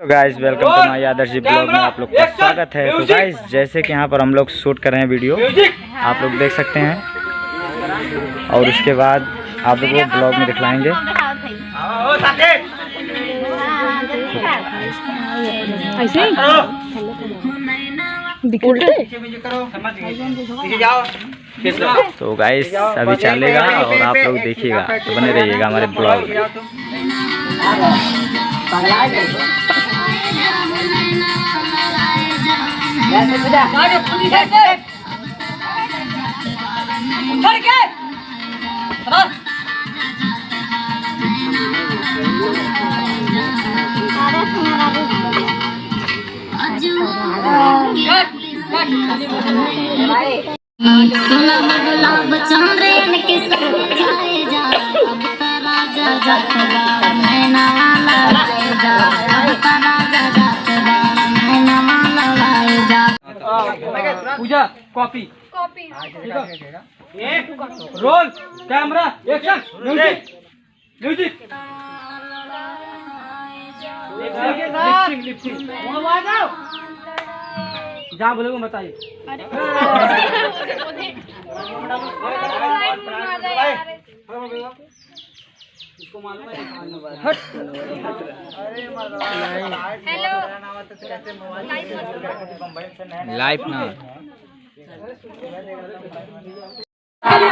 Hello guys, welcome to my Adarsh blog में आप लोग का स्वागत है। तो गाइस, जैसे कि यहाँ पर हम लोग शूट कर रहे हैं वीडियो, आप लोग देख सकते हैं और उसके बाद आप लोग को ब्लॉग में दिखलाएंगे। तो गाइस अभी चलेगा और आप लोग देखिएगा, तो बने रहिएगा हमारे ब्लॉग में। गुलाब चंद्रन के संग जाए जा, अब तारा जा जाता नैना लगाए जा, अब तारा जा जाता नैना लगाए जा। पूजा copy roll camera action music lip sync जहाँ बोलोगे बताइए। लाइफ ना हेलो